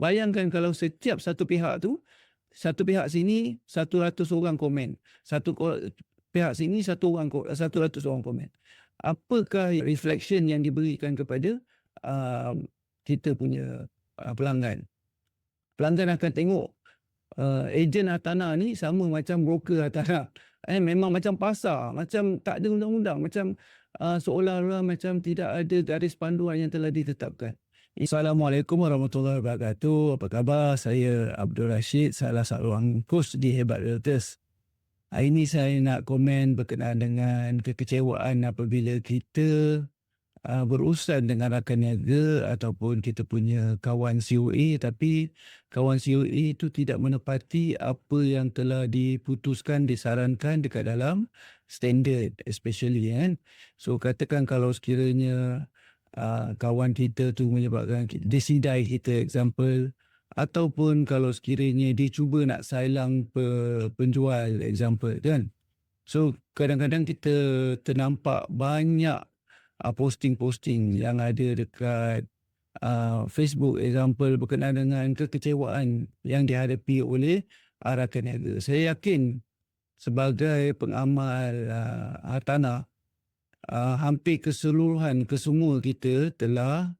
Bayangkan kalau setiap satu pihak tu, satu pihak sini 100 orang komen, pihak sini 100 orang komen. Apakah reflection yang diberikan kepada kita punya pelanggan? Pelanggan akan tengok ejen hartanah ni sama macam broker hartanah. Memang macam pasar, macam tak ada undang-undang, macam seolah-olah macam tidak ada garis panduan yang telah ditetapkan. Assalamualaikum warahmatullahi wabarakatuh. Apa khabar? Saya Abdul Rashid, salah seorang coach di Hebat Realtors. Hari ini saya nak komen berkenaan dengan kekecewaan apabila kita berurusan dengan rakan niaga ataupun kita punya kawan COA, tapi kawan COA itu tidak menepati apa yang telah diputuskan, disarankan dekat dalam standard, especially kan. So katakan kalau sekiranya kawan kita tu menyebabkan disidai kita, example, ataupun kalau sekiranya dia cuba nak silang penjual, example kan. So kadang-kadang kita ternampak banyak posting-posting yang ada dekat Facebook, example, berkenaan dengan kekecewaan yang dihadapi oleh rakan niaga. Saya yakin sebagai pengamal hartanah, hampir keseluruhan kesemua kita telah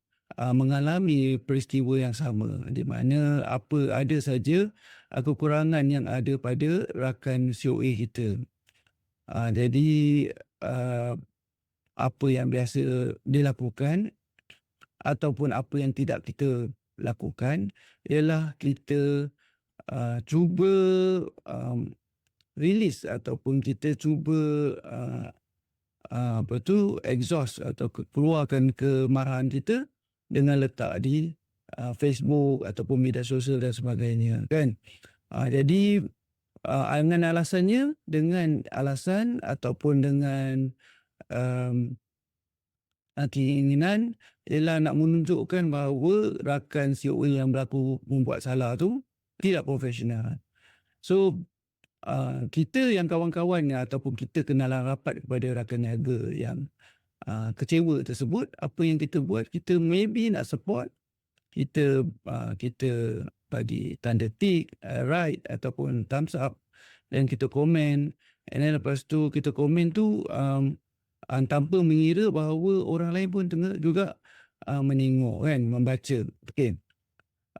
mengalami peristiwa yang sama, di mana ada saja kekurangan yang ada pada rakan COA kita. Jadi apa yang biasa dilakukan ataupun apa yang tidak kita lakukan ialah kita cuba release ataupun kita cuba exhaust atau keluarkan kemarahan kita dengan letak di Facebook ataupun media sosial dan sebagainya kan. Jadi dengan alasan ataupun dengan keinginan ialah nak menunjukkan bahawa rakan COA yang membuat salah tu tidak profesional. So kita yang kawan-kawan ataupun kita kenalan rapat kepada rakan niaga yang kecewa tersebut, apa yang kita buat, kita maybe nak support, kita bagi tanda tick, right ataupun thumbs up, dan kita komen, and then lepas tu kita komen tu tanpa mengira bahawa orang lain pun tengah juga menengok kan, membaca. Okay.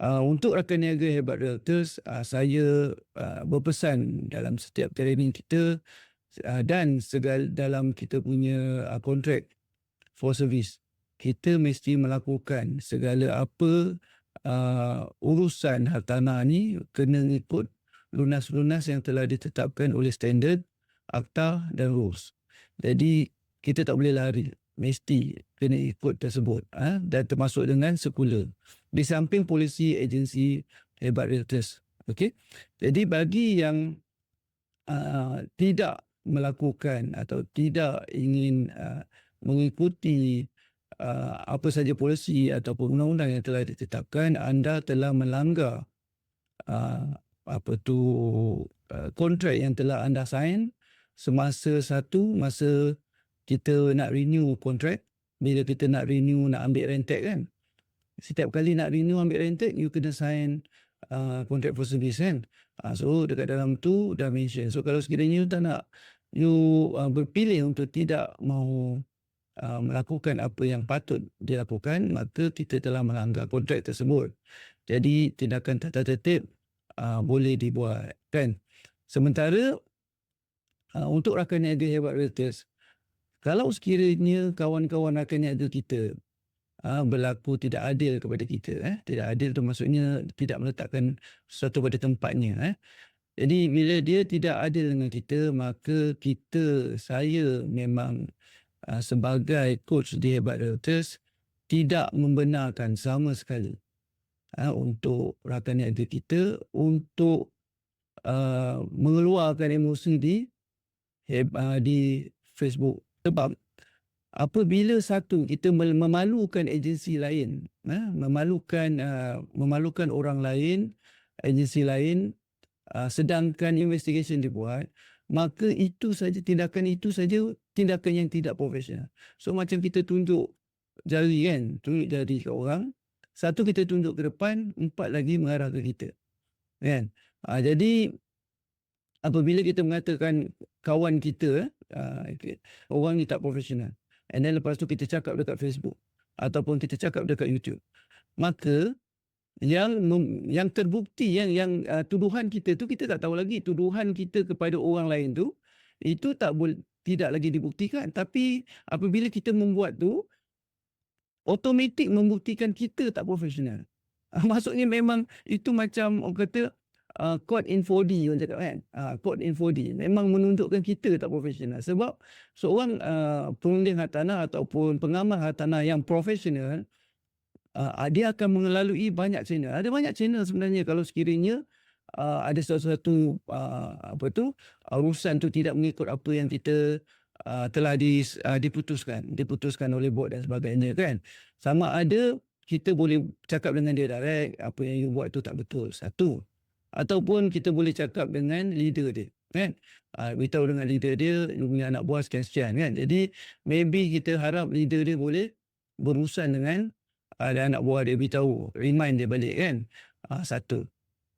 Untuk rakan niaga Hebat Realtors, saya berpesan dalam setiap training kita dan dalam kita punya kontrak for service, kita mesti melakukan segala apa urusan hartanah ni kena ikut lunas-lunas yang telah ditetapkan oleh standard, akta dan rules. Jadi kita tak boleh lari, mesti kena ikut tersebut, dan termasuk dengan sekular di samping polisi agensi Hebat Realtors. Okay? Jadi bagi yang tidak melakukan atau tidak ingin mengikuti apa saja polisi ataupun undang-undang yang telah ditetapkan, anda telah melanggar kontrak yang telah anda sign semasa kita nak renew kontrak. Bila kita nak renew, nak ambil rentek kan, setiap kali nak renew ambil rentek, you kena sign kontrak for service kan. So dekat dalam tu dah mention. So kalau sekiranya you tak nak, you berpilih untuk tidak mahu melakukan apa yang patut dilakukan, maka kita telah melanggar kontrak tersebut. Jadi tindakan tata tertib boleh dibuat kan. Sementara untuk rakan niaga Hebat Realtors, kalau sekiranya kawan-kawan rakan niaga kita berlaku tidak adil kepada kita, tidak adil tu maksudnya tidak meletakkan sesuatu pada tempatnya. Jadi bila dia tidak adil dengan kita, maka saya memang sebagai coach di Hebat Realtors tidak membenarkan sama sekali untuk rakan niaga kita untuk mengeluarkan emosi di Facebook. Sebab apabila kita memalukan agensi lain, memalukan orang lain, agensi lain, sedangkan investigation dibuat, maka tindakan yang tidak profesional. So macam kita tunjuk jari kan, tunjuk jari ke orang, satu kita tunjuk ke depan, 4 lagi mengarah ke kita. Kan? Jadi apabila kita mengatakan kawan kita, orang ni tak profesional, and then lepas tu kita cakap dekat Facebook ataupun kita cakap dekat YouTube, maka yang terbukti yang tuduhan kita tu, kita tak tahu lagi tuduhan kita kepada orang lain tu itu tidak lagi dibuktikan. Tapi apabila kita membuat tu, automatik membuktikan kita tak profesional. Maksudnya memang itu macam orang kata code in 4D, orang cakap kan. Code in 4D memang menunjukkan kita tak profesional. Sebab seorang perunding hartanah ataupun pengamal hartanah yang profesional, dia akan melalui banyak channel. Ada banyak channel sebenarnya kalau sekiranya ada sesuatu urusan tu tidak mengikut apa yang kita telah diputuskan oleh board dan sebagainya, kan. Sama ada kita boleh cakap dengan dia direct, apa yang you buat tu tak betul, satu. Ataupun kita boleh cakap dengan leader dia, kan. Beritahu dengan leader dia, you punya anak buah sekian-sekian, kan. Jadi maybe kita harap leader dia boleh berurusan dengan anak buah dia, beritahu, remind dia balik, kan. Satu.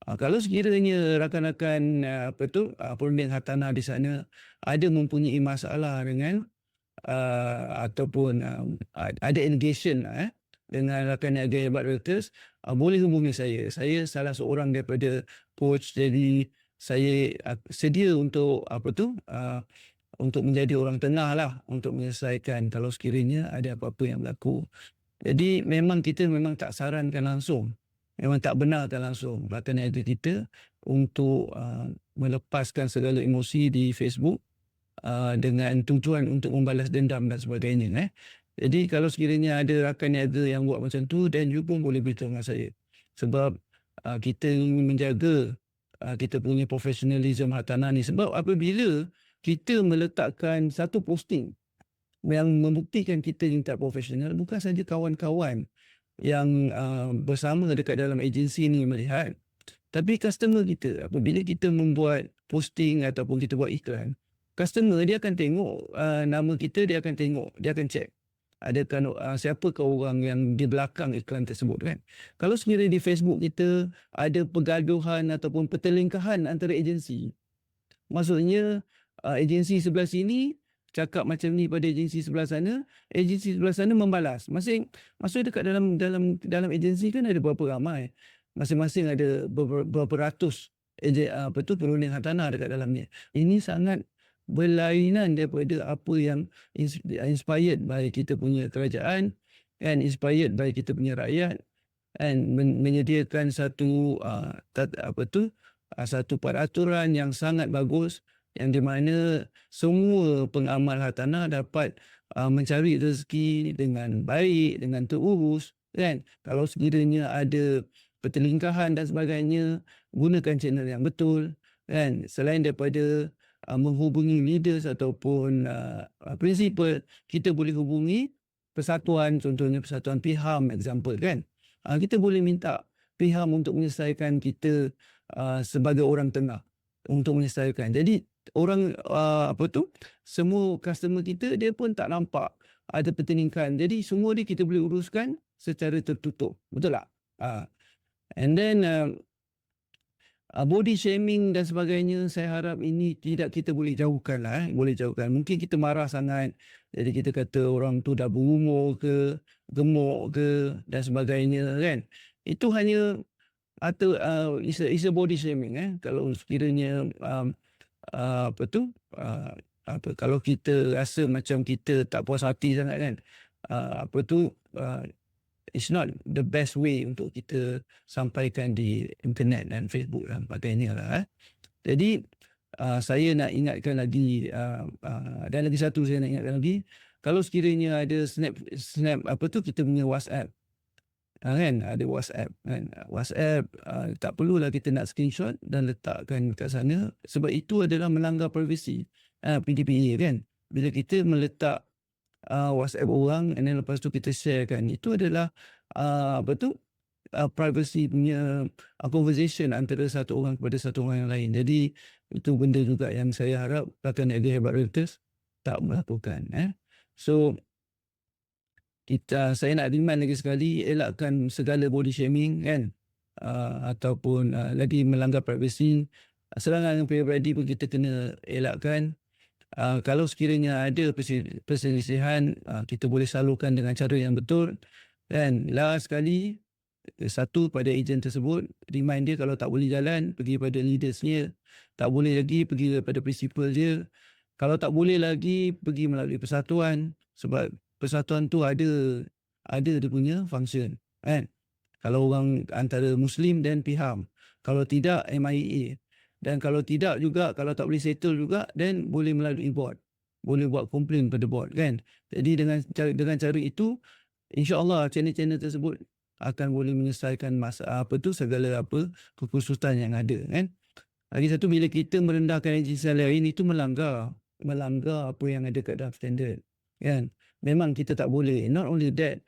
Kalau sekiranya rakan-rakan perunding hartanah di sana ada mempunyai masalah dengan ataupun ada allegation dengan rakan niaga hebat Realtors, boleh hubungi saya. Saya salah seorang daripada coach, jadi saya sedia untuk untuk menjadi orang tengah lah untuk menyelesaikan kalau sekiranya ada apa-apa yang berlaku. Jadi memang kita memang tak sarankan langsung, memang tak benarkan langsung rakan niaga kita untuk melepaskan segala emosi di Facebook dengan tujuan untuk membalas dendam dan sebagainya. Jadi kalau sekiranya ada rakan niaga yang buat macam tu, then you pun boleh beritahu dengan saya. Sebab kita ingin menjaga kita punya profesionalism hartanah ni. Sebab apabila kita meletakkan satu posting yang membuktikan kita yang tak profesional, bukan saja kawan-kawan yang bersama dekat dalam agensi ni melihat, tapi customer kita, apabila kita membuat posting ataupun kita buat iklan, customer dia akan tengok nama kita, dia akan tengok, dia akan check adakah siapakah orang yang di belakang iklan tersebut, kan. Kalau sekiranya di Facebook kita ada pergaduhan ataupun pertelingkahan antara agensi, maksudnya agensi sebelah sini cakap macam ni pada agensi sebelah sana membalas. Maksudnya dekat dalam agensi kan ada berapa ramai, masing-masing ada berapa ratus perunding hartanah dekat dalamnya. Ini sangat berlainan daripada apa yang inspired by kita punya kerajaan, and inspired by kita punya rakyat, and menyediakan satu satu peraturan yang sangat bagus, yang di mana semua pengamal hartanah dapat mencari rezeki dengan baik, dengan terurus, kan. Kalau sekiranya ada pertelingkahan dan sebagainya, gunakan channel yang betul, kan. Selain daripada menghubungi leaders ataupun principal, kita boleh hubungi persatuan, contohnya persatuan PIHAM example, kan. Kita boleh minta PIHAM untuk menyelesaikan kita sebagai orang tengah untuk menyelesaikan. Jadi orang semua customer kita dia pun tak nampak ada pertelingkahan. Jadi semua dia kita boleh uruskan secara tertutup. Betul tak? And then body shaming dan sebagainya, saya harap ini tidak kita boleh jauhkan lah. Boleh jauhkan. Mungkin kita marah sangat, jadi kita kata orang tu dah berumur ke, gemuk ke dan sebagainya, kan. Itu hanya atau is a body shaming. Kalau sekiranya kalau kita rasa macam kita tak puas hati sangat, kan, it's not the best way untuk kita sampaikan di internet dan Facebook dan sebagainya lah. Jadi saya nak ingatkan lagi, dan lagi satu saya nak ingatkan lagi, kalau sekiranya ada snap kita punya WhatsApp, kan, ada WhatsApp, kan. WhatsApp tak perlulah kita nak screenshot dan letakkan kat sana, sebab itu adalah melanggar privasi PDPA, kan. Bila kita meletak WhatsApp orang and then lepas tu kita sharekan, itu adalah privacy punya conversation antara satu orang kepada satu orang yang lain. Jadi itu benda juga yang saya harap rakan niaga hebat Realtors tak melakukan. So saya nak remind lagi sekali, elakkan segala body shaming kan, ataupun lagi melanggar privasi. Serangan peribadi pun kita kena elakkan. Kalau sekiranya ada perselisihan, kita boleh salurkan dengan cara yang betul. Dan last sekali, satu pada ejen tersebut, remind dia kalau tak boleh jalan, pergi pada leadersnya. Tak boleh lagi, pergi kepada principal dia. Kalau tak boleh lagi, pergi melalui persatuan. Sebab persatuan tu ada dia punya function. Kan? Kalau orang antara Muslim dan PIHAM. Kalau tidak, MIA. Dan kalau tidak juga, kalau tak boleh settle juga, then boleh melalui board. Boleh buat komplain pada board kan. Jadi dengan cara itu, insya-Allah channel-channel tersebut akan boleh menyelesaikan segala kekhususan yang ada kan. Lagi satu, bila kita merendahkan agensi lain, itu melanggar apa yang ada kat dalam standard kan. Memang kita tak boleh. Not only that,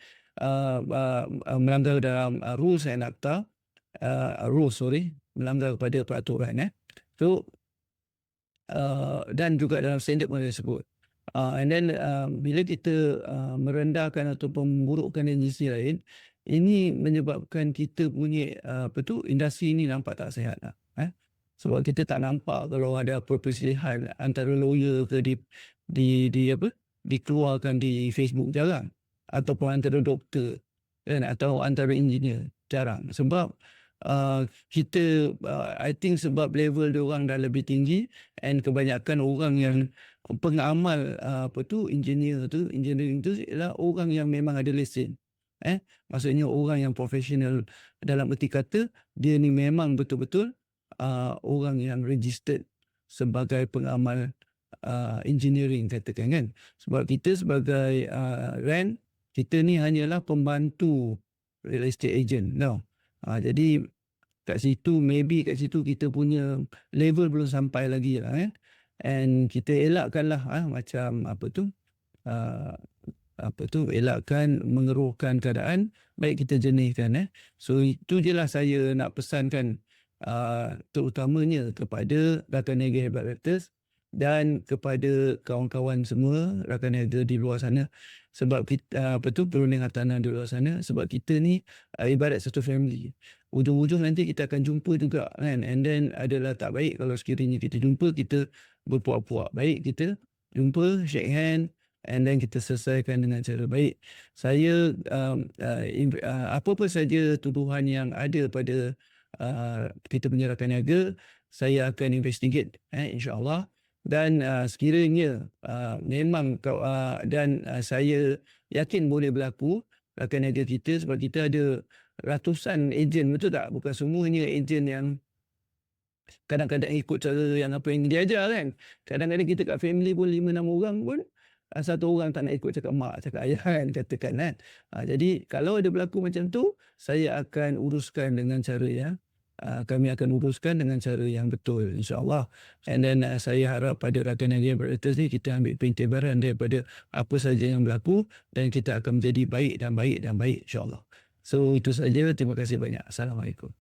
melanggar dalam rules and akta, melanggar kepada peraturan So dan juga dalam standard pun disebut. And then bila kita merendahkan ataupun memburukkan agensi lain, ini menyebabkan kita punya industri ini nampak tak sihat lah. Sebab kita tak nampak kalau ada perselisihan antara lawyer ke dikeluarkan di Facebook, jarang. Ataupun antara doktor kan, atau antara engineer, jarang. Sebab kita I think sebab level dia orang dah lebih tinggi, and kebanyakan orang yang pengamal engineering tu ialah orang yang memang ada lesen. Maksudnya orang yang profesional, dalam erti kata dia ni memang betul-betul orang yang registered sebagai pengamal engineering, katakan kan. Sebab kita sebagai RAN, kita ni hanyalah pembantu real estate agent. Jadi kat situ kita punya level belum sampai lagi lah and kita elakkanlah macam elakkan mengeruhkan keadaan, baik kita jernihkan. So itu je lah saya nak pesankan, terutamanya kepada rakan niaga Hebat Realtors dan kepada kawan-kawan semua rakan niaga di luar sana. Sebab kita perunding hartanah di luar sana, sebab kita ni ibarat satu family. Ujung-ujung nanti kita akan jumpa juga kan, and then adalah tak baik kalau sekiranya kita jumpa, kita berpuak-puak. Baik kita jumpa, shake hand, and then kita selesaikan dengan cara baik. Saya apa-apa saja tuduhan yang ada pada kita punya rakan niaga, saya akan investigate insya-Allah. Dan sekiranya memang saya yakin boleh berlaku rakan niaga kita, sebab kita ada ratusan ejen, betul tak? Bukan semuanya ejen yang kadang-kadang ikut cara yang apa yang diajar kan. Kadang-kadang kita kat family pun 5-6 orang pun, satu orang tak nak ikut cakap mak, cakap ayah kan, katakan kan. Jadi kalau ada berlaku macam tu, saya akan uruskan dengan cara yang kami akan uruskan dengan cara yang betul, insya-Allah. And then saya harap pada rakan niaga Hebat Realtors ni, kita ambil pengiktibaran daripada apa saja yang berlaku, dan kita akan menjadi baik dan baik dan baik, insya-Allah. So itu saja, terima kasih banyak. Assalamualaikum.